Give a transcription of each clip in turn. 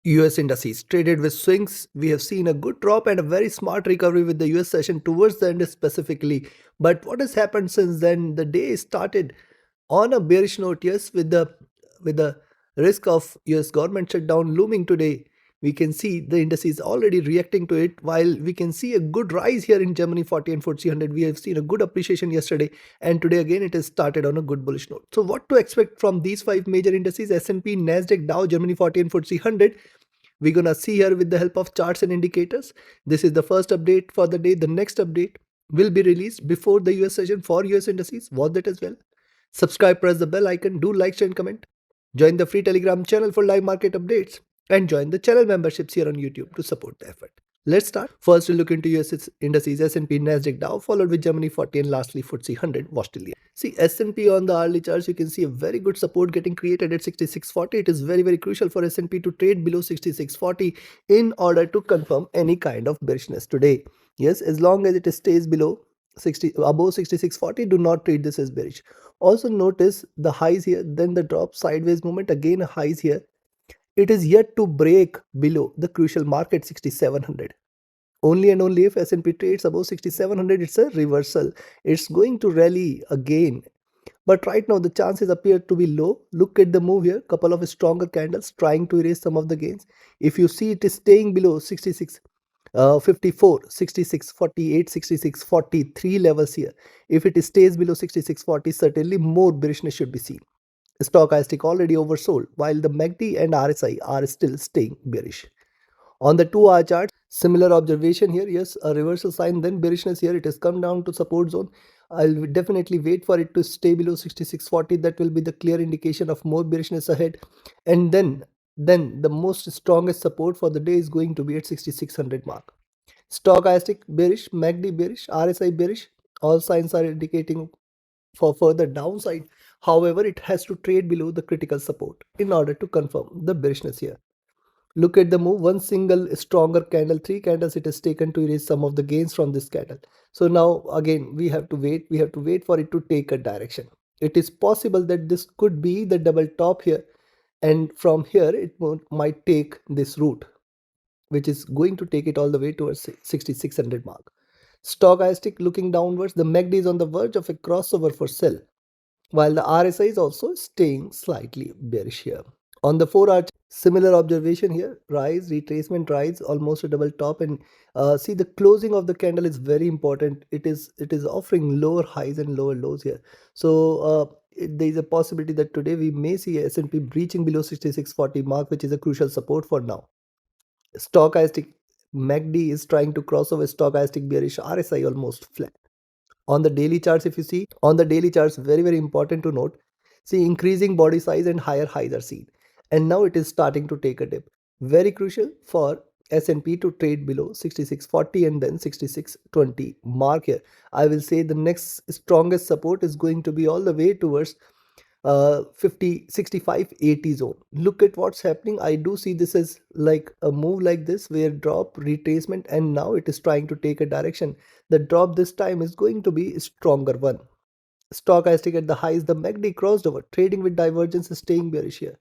US indices traded with swings. We have seen a good drop and a very smart recovery with the US session towards the end specifically. But what has happened since then? The day started on a bearish note, yes, with the risk of US government shutdown looming today. We can see the indices already reacting to it. While we can see a good rise here in Germany 40 and FTSE 100, we have seen a good appreciation yesterday, and today again it has started on a good bullish note. So what to expect from these five major indices: S&P, Nasdaq, Dow, Germany 40 and FTSE 100? We're gonna see here with the help of charts and indicators. This is the first update for the day. The next update will be released before the US session for US indices. Watch that as well. Subscribe, press the bell icon, do like, share, and comment. Join the free Telegram channel for live market updates and join the channel memberships here on YouTube to support the effort. Let's start. First, we'll look into US indices, S&P, Nasdaq, Dow, followed with Germany 40, and lastly FTSE 100. Watch till the end. See, S&P on the hourly charts, you can see a very good support getting created at 6640. It is very crucial for S&P to trade below 6640 in order to confirm any kind of bearishness today. Yes, as long as it stays below above 6640, do not treat this as bearish. Also notice the highs here, then the drop, sideways movement, again highs here. It is yet to break below the crucial market 6700. Only and only if S&P trades above 6700, it's a reversal. It's going to rally again. But right now the chances appear to be low. Look at the move here, couple of stronger candles trying to erase some of the gains. If you see it is staying below 54, 66, 48, 66, 43 levels here. If it stays below 66.40, certainly more bearishness should be seen. Stochastic already oversold, while the MACD and RSI are still staying bearish. On the 2-hour chart, similar observation here. Yes, a reversal sign, then bearishness here. It has come down to support zone. I'll definitely wait for it to stay below 66.40. That will be the clear indication of more bearishness ahead. And then the most strongest support for the day is going to be at 6600 mark. Stochastic bearish, MACD bearish, RSI bearish. All signs are indicating for further downside. However, it has to trade below the critical support in order to confirm the bearishness here. Look at the move, one single stronger candle, 3 candles it has taken to erase some of the gains from this candle. So now again we have to wait for it to take a direction. It is possible that this could be the double top here, and from here it might take this route, which is going to take it all the way towards 6600 mark. Stochastic looking downwards, the MACD is on the verge of a crossover for sell, while the RSI is also staying slightly bearish here. On the 4-hour, similar observation here, rise, retracement, rise, almost a double top, and see the closing of the candle is very important. It is offering lower highs and lower lows here. So there is a possibility that today we may see S&P breaching below 6640 mark, which is a crucial support for now. Stochastic MACD is trying to cross over stochastic bearish, RSI almost flat. On the daily charts, if you see, on the daily charts, very important to note, see increasing body size and higher highs are seen. And now it is starting to take a dip. Very crucial for S&P to trade below 6640 and then 6620 mark here. I will say the next strongest support is going to be all the way towards 65-80 zone. Look at what's happening. I do see this as like a move like this where drop, retracement, and now it is trying to take a direction. The drop this time is going to be a stronger one. Stochastic at the highs, the MACD crossed over, trading with divergence is staying bearish here,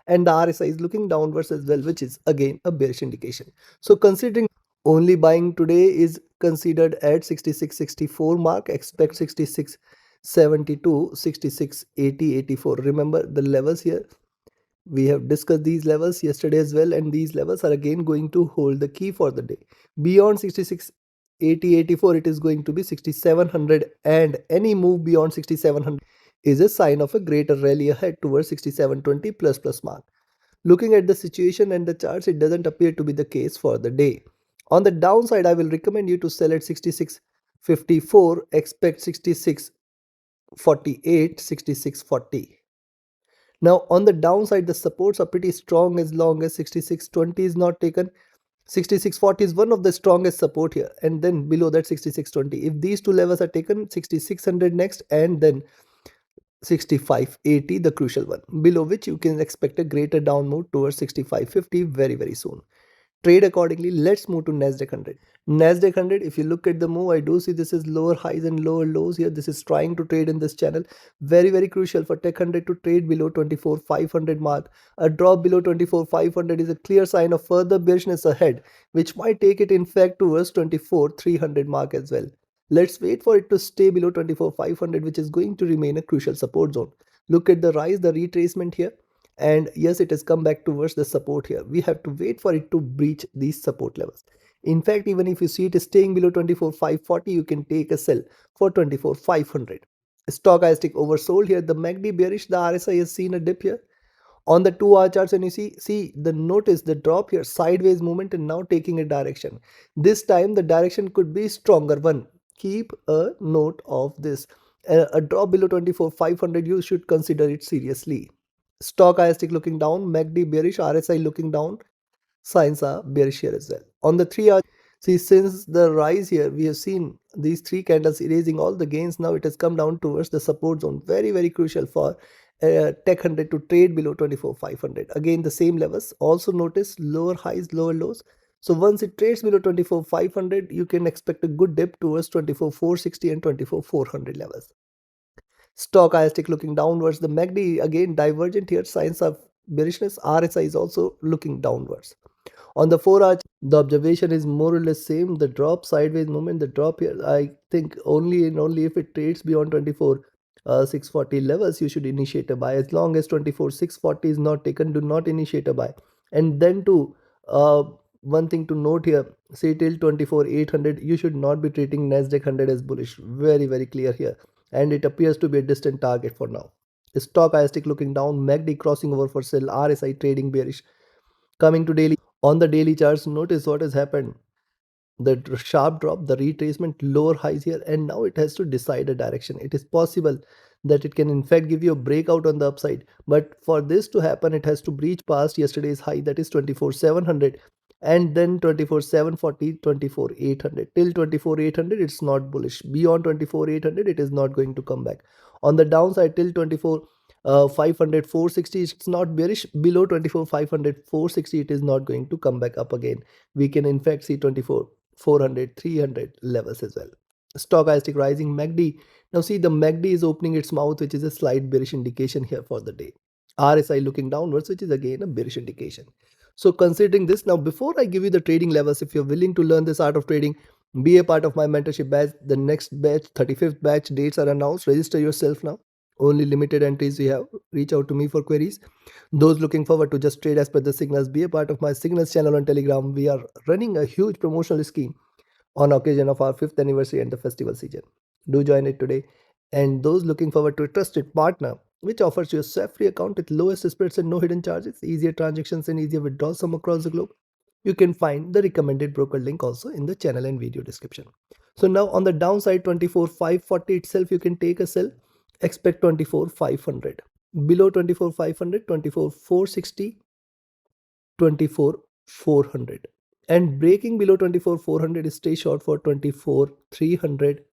and the RSI is looking downwards as well, which is again a bearish indication. So considering only buying today is considered at 66.64 mark, expect 66.72, 66.80, 84. Remember the levels here. We have discussed these levels yesterday as well, and these levels are again going to hold the key for the day. Beyond 66.80, 84, it is going to be 6700, and any move beyond 6700 is a sign of a greater rally ahead towards 6720 plus mark. Looking at the situation and the charts, it doesn't appear to be the case for the day. On the downside, I will recommend you to sell at 66.54, expect 66.48, 66.40. Now on the downside, the supports are pretty strong as long as 66.20 is not taken. 66.40 is one of the strongest support here, and then below that 66.20. If these two levels are taken, 6600 next, and then 65.80 the crucial one, below which you can expect a greater down move towards 65.50 very soon. trade accordingly. Let's move to Nasdaq 100. Nasdaq 100, if you look at the move, I do see this is lower highs and lower lows here. This is trying to trade in this channel. Very, very crucial for Tech 100 to trade below 24,500 mark. A drop below 24,500 is a clear sign of further bearishness ahead, which might take it in fact towards 24,300 mark as well. Let's wait for it to stay below 24,500, which is going to remain a crucial support zone. Look at the rise, the retracement here. And yes, it has come back towards the support here. We have to wait for it to breach these support levels. In fact, even if you see it staying below 24,540, you can take a sell for 24,500. Stochastic oversold here. The MACD bearish, the RSI has seen a dip here on the 2 hour charts, and you see the notice the drop here, sideways movement, and now taking a direction. This time the direction could be stronger one. Keep a note of this. A drop below 24,500, you should consider it seriously. Stochastic looking down, MACD bearish, RSI looking down. Signs are bearish here as well. On the 3 hour, see, since the rise here, we have seen these three candles erasing all the gains. Now it has come down towards the support zone. Very, very crucial for Tech 100 to trade below 24,500. Again, the same levels. Also notice lower highs, lower lows. So once it trades below 24,500, you can expect a good dip towards 24,460 and 24,400 levels. Stochastic looking downwards. The MACD again divergent here. Signs of bearishness. RSI is also looking downwards. On the 4 hour, the observation is more or less same. The drop sideways movement, the drop here, I think only and only if it trades beyond 24,640 levels, you should initiate a buy. As long as 24,640 is not taken, do not initiate a buy. And then to one thing to note here, say till 24,800, you should not be treating Nasdaq 100 as bullish. Very, very clear here. And it appears to be a distant target for now. Stochastic looking down, MACD crossing over for sell, RSI trading bearish. Coming to daily, on the daily charts, notice what has happened. The sharp drop, the retracement, lower highs here, and now it has to decide a direction. It is possible that it can in fact give you a breakout on the upside, but for this to happen, it has to breach past yesterday's high, that is 24,700, and then 24,740, 24,800. Till 24,800, it's not bullish. Beyond 24,800, it is not going to come back. On the downside, till 24,500, 460, it's not bearish. Below 24,500, 460, it is not going to come back up again. We can in fact see 24,400, 300 levels as well. Stochastic rising, MACD. Now see, the MACD is opening its mouth, which is a slight bearish indication here for the day. RSI looking downwards, which is again a bearish indication. So considering this, now before I give you the trading levels, if you're willing to learn this art of trading, be a part of my mentorship batch. The next batch, 35th batch dates are announced. Register yourself now. Only limited entries we have. Reach out to me for queries. Those looking forward to just trade as per the signals, be a part of my signals channel on Telegram. We are running a huge promotional scheme on occasion of our 5th anniversary and the festival season. Do join it today. And those looking forward to a trusted partner, which offers you a SWIFT-free account with lowest spreads and no hidden charges, easier transactions and easier withdrawals from across the globe, you can find the recommended broker link also in the channel and video description. So now on the downside, 24,540 itself, you can take a sell. Expect 24,500. Below 24,500, 24,460, 24,400. And breaking below 24,400, stay short for 24,300,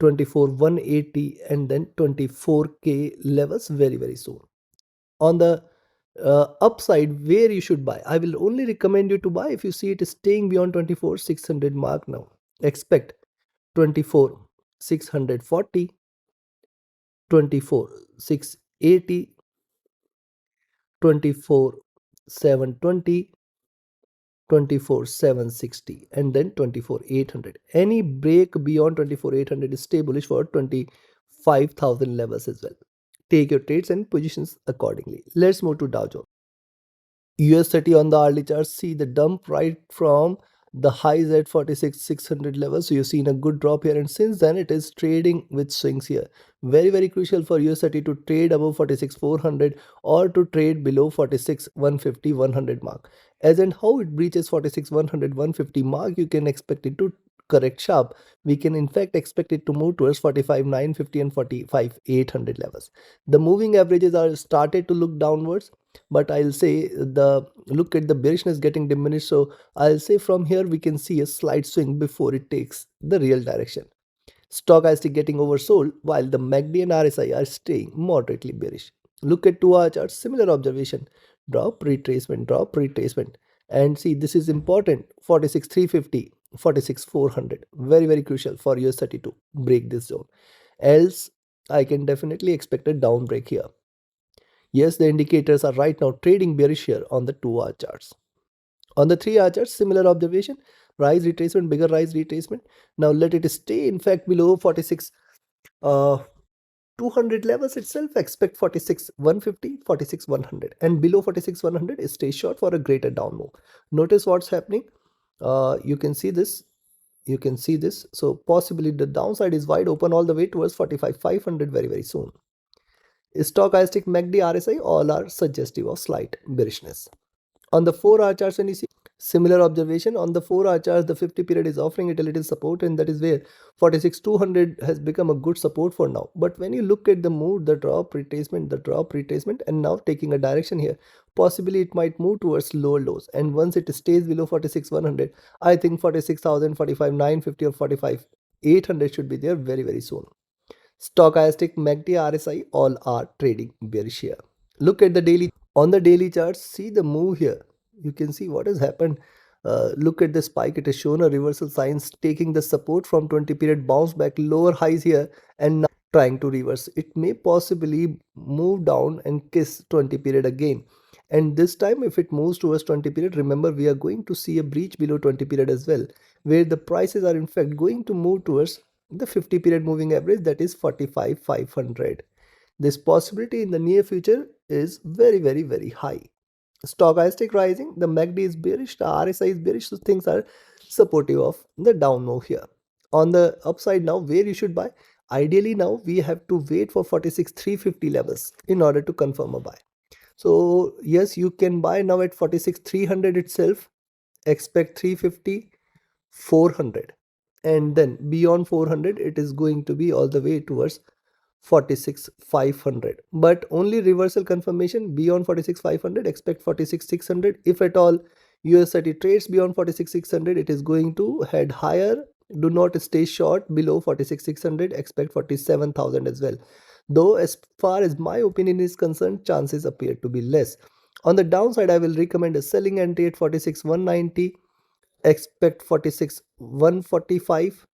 24,180, and then 24K levels very, very soon. On the upside, where you should buy, I will only recommend you to buy if you see it staying beyond 24,600 mark now. Expect 24,640, 24,680, 24,720, 24,760, and then 24,800. Any break beyond 24,800 is stay bullish for 25,000 levels as well. Take your trades and positions accordingly. Let's move to Dow Jones. US 30 on the hourly chart, see the dump right from the highs at 46,600 levels. So you've seen a good drop here, and since then it is trading with swings here. Very, very crucial for US 30 to trade above 46,400 or to trade below 46,150, 100 mark. As and how it breaches 46,100, 150 mark, you can expect it to correct sharp. We can in fact expect it to move towards 45,950 and 45,800 levels. The moving averages are started to look downwards, but I'll say the look at the bearishness getting diminished. So I'll say from here we can see a slight swing before it takes the real direction. Stochastic getting oversold while the MACD and RSI are staying moderately bearish. Look at 2 hour charts, similar observation. Drop, retracement, drop, retracement. And see, this is important. 46,350, 46,400, very very crucial for US 30 to break this zone, else I can definitely expect a down break here. Yes, the indicators are right now trading bearish here on the 2-hour charts. On the 3-hour chart, similar observation, rise retracement, bigger rise retracement. Now let it stay in fact below 46 uh 200 levels itself. Expect 46 150, 46 100, and below 46 100 stay short for a greater down move. Notice what's happening. You can see this, so possibly the downside is wide open all the way towards 45 500 very very soon. Stochastic, MACD, RSI all are suggestive of slight bearishness. On the 4-hour charts, when you see similar observation, on the 4-hour charts, the 50 period is offering it a little support, and that is where 46 200 has become a good support for now. But when you look at the move, the drop retracement, and now taking a direction here, possibly it might move towards lower lows. And once it stays below 46 100, I think 46,000, 45 950 or 45 800 should be there very very soon. Stochastic, MACD, RSI all are trading bearish here. Look at the daily. On the daily charts, see the move here. You can see what has happened. Look at the spike. It has shown a reversal signs, taking the support from 20 period, bounce back lower highs here, and now trying to reverse. It may possibly move down and kiss 20 period again. And this time, if it moves towards 20 period, remember we are going to see a breach below 20 period as well, where the prices are in fact going to move towards the 50 period moving average, that is 45 500. This possibility in the near future is very very very high. Stochastic rising, the MACD is bearish, the RSI is bearish, so things are supportive of the down move here. On the upside now, where you should buy? Ideally now we have to wait for 46 350 levels in order to confirm a buy. So yes, you can buy now at 46 300 itself. Expect 350 400, and then beyond 400 it is going to be all the way towards 46 500, but only reversal confirmation beyond 46 500. Expect 46 600. If at all US 30 trades beyond 46 600, it is going to head higher. Do not stay short below 46 600. Expect 47,000 as well, though as far as my opinion is concerned, chances appear to be less. On the downside, I will recommend a selling entry at 46 190. Expect 46 145,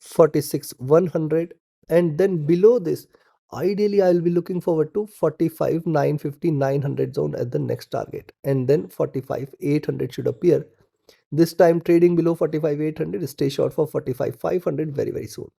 46 100, and then below this, ideally I'll be looking forward to 45 950 900 zone as the next target, and then 45 800 should appear. This time trading below 45 800, stay short for 45 500 very very soon.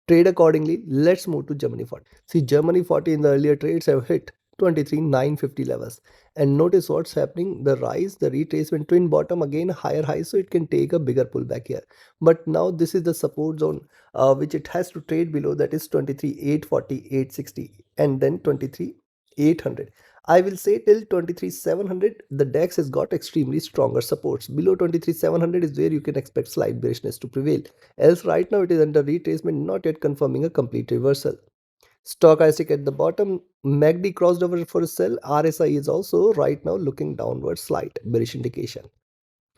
Trade accordingly. Let's move to Germany 40. See, Germany 40 in the earlier trades have hit 23 950 levels, and notice what's happening. The rise, the retracement, twin bottom, again higher high, so it can take a bigger pullback here. But now this is the support zone which it has to trade below, that is 23 840 860, and then 23 800. I will say till 23 700 the DAX has got extremely stronger supports. Below 23 700 is where you can expect slight bearishness to prevail. Else right now it is under retracement, not yet confirming a complete reversal. Stochastic at the bottom, MACD crossed over for a sell. RSI is also right now looking downward, slight bearish indication.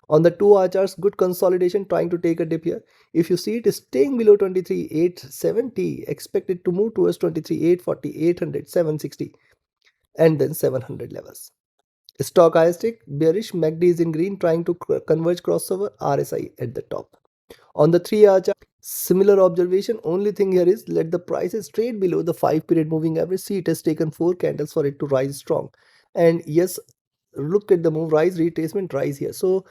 On the 2-hour charts, good consolidation, trying to take a dip here. If you see it is staying below 23 870, expect it to move towards 23 840 800 760, and then 700 levels. Stochastic bearish, MACD is in green, trying to converge crossover, RSI at the top. On the 3-hour chart, similar observation. Only thing here is let the prices trade below the 5 period moving average. See, it has taken 4 candles for it to rise strong. And yes, look at the move, rise, retracement, rise here. So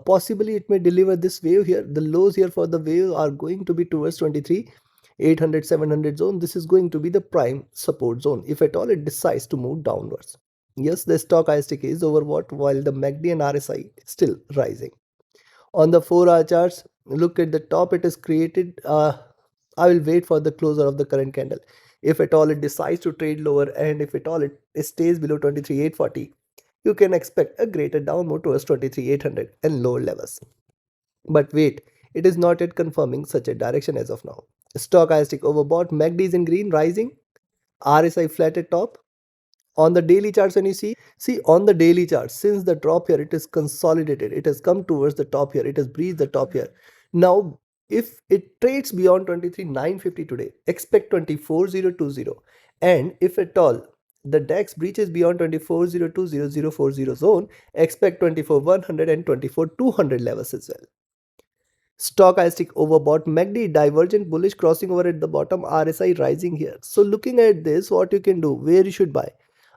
possibly it may deliver this wave here. The lows here for the wave are going to be towards 23 800 700 zone. This is going to be the prime support zone if at all it decides to move downwards. Yes, the stochastic is overbought while the MACD and RSI is still rising. On the 4-hour charts, look at the top, it is created. I will wait for the closure of the current candle. If at all it decides to trade lower, and if at all it stays below 23 840, you can expect a greater down move towards 23 800 and lower levels. But wait, it is not yet confirming such a direction as of now. Stochastic overbought, MACD is in green, rising, RSI flat at top. On the daily charts, when you see on the daily chart, since the drop here, it is consolidated, it has come towards the top here, it has breached the top here. Now if it trades beyond 23 950 today, expect 24 020, and if at all the DAX breaches beyond 2402-0040 zone, expect 24,100 and 24,200 levels as well. Stochastic overbought, MACD divergent bullish crossing over at the bottom, RSI rising here. So looking at this, what you can do, where you should buy.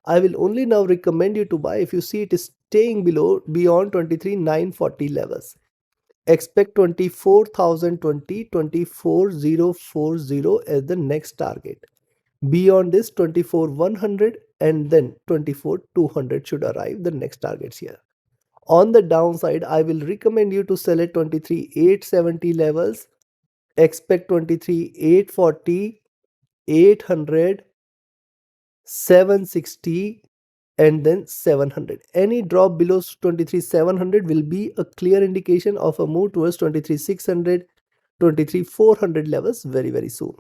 I will only now recommend you to buy if you see it is staying beyond 23,940 levels. Expect 24,020, 24,040 as the next target. Beyond this, 24,100 and then 24,200 should arrive the next targets here. On the downside, I will recommend you to sell at 23,870 levels. Expect 23,840, 800, 760 and then 700. Any drop below 23,700 will be a clear indication of a move towards 23,600, 23,400 levels very soon.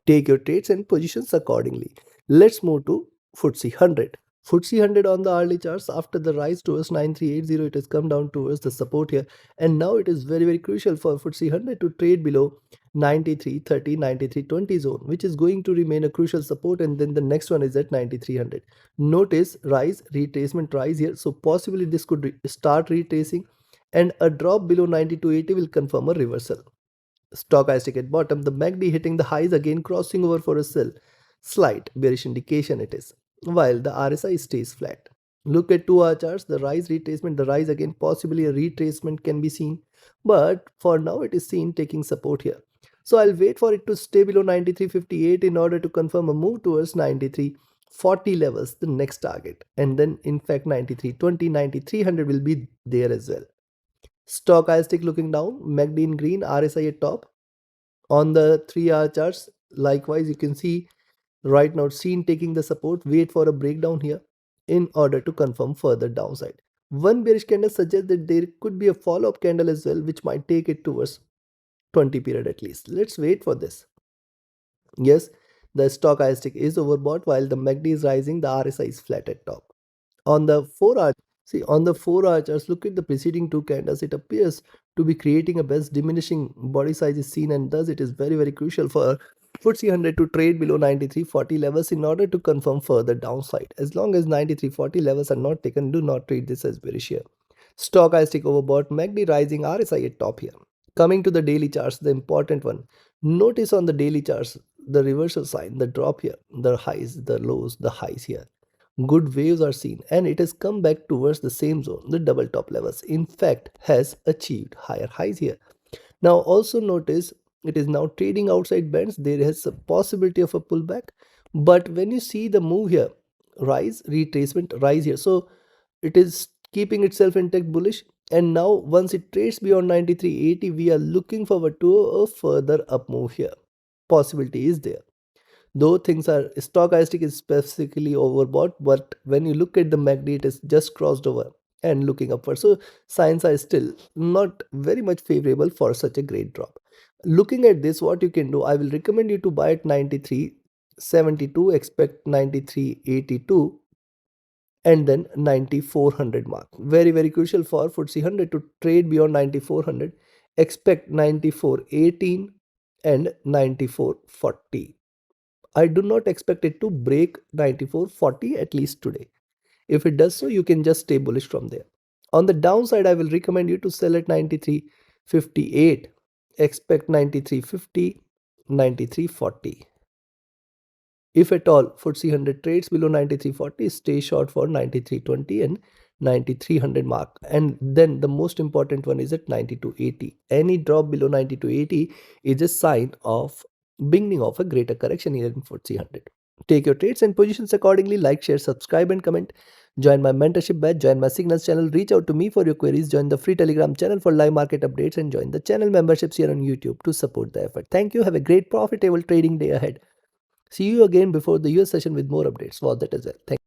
Take your trades and positions accordingly. Let's move to FTSE 100. FTSE 100 on the hourly charts, after the rise towards 9380, it has come down towards the support here, and now it is very crucial for FTSE 100 to trade below 9330, 9320 zone, which is going to remain a crucial support, and then the next one is at 9300. Notice rise, retracement rise here, so possibly this could start retracing, and a drop below 9280 will confirm a reversal. Stochastic at bottom, the MACD hitting the highs again, crossing over for a sell. Slight bearish indication it is, while the RSI stays flat. Look at 2-hour charts, the rise retracement, the rise again, possibly a retracement can be seen, but for now it is seen taking support here. So I'll wait for it to stay below 93.58 in order to confirm a move towards 93.40 levels, the next target, and then in fact 93.20, 9300 will be there as well. Stochastic looking down, MACD in green, RSI at top. On the 3-hour charts, likewise you can see right now seen taking the support. Wait for a breakdown here in order to confirm further downside. One bearish candle suggests that there could be a follow-up candle as well, which might take it towards 20 period at least. Let's wait for this. Yes, the stochastic is overbought while the MACD is rising, the RSI is flat at top. On the 4-hour, on the 4-hour charts, look at the preceding two candles. It appears to be creating a best diminishing body size is seen, and thus it is very crucial for FTSE 100 to trade below 93.40 levels in order to confirm further downside. As long as 93.40 levels are not taken, do not treat this as bearish here. Stochastic overbought, MACD rising, RSI at top here. Coming to the daily charts, the important one. Notice on the daily charts, the reversal sign, the drop here, the highs, the lows, the highs here. Good waves are seen, and it has come back towards the same zone, the double top levels. In fact, has achieved higher highs here. Now also notice it is now trading outside bands. There is a possibility of a pullback, but when you see the move here, rise, retracement, rise here, so it is keeping itself intact bullish, and now once it trades beyond 93.80, we are looking forward to a further up move here. Possibility is there. Though things are, stochastic is specifically overbought, but when you look at the MACD, it is just crossed over and looking upward. So signs are still not very much favorable for such a great drop. Looking at this, what you can do, I will recommend you to buy at 93.72, expect 93.82 and then 9400 mark. Very crucial for FTSE 100 to trade beyond 9400. Expect 9418 and 9440. I do not expect it to break 94.40 at least today. If it does so, you can just stay bullish from there. On the downside, I will recommend you to sell at 93.58. Expect 93.50, 93.40. If at all FTSE 100 trades below 93.40, stay short for 93.20 and 9300 mark, and then the most important one is at 92.80. Any drop below 92.80 is a sign of beginning of a greater correction here in FTSE 100. Take your trades and positions accordingly. Like, share, subscribe and comment. Join my mentorship batch, join my signals channel, reach out to me for your queries, join the free Telegram channel for live market updates, and join the channel memberships here on YouTube to support the effort. Thank you. Have a great profitable trading day ahead. See you again before the US session with more updates. Was that as well. Thank you.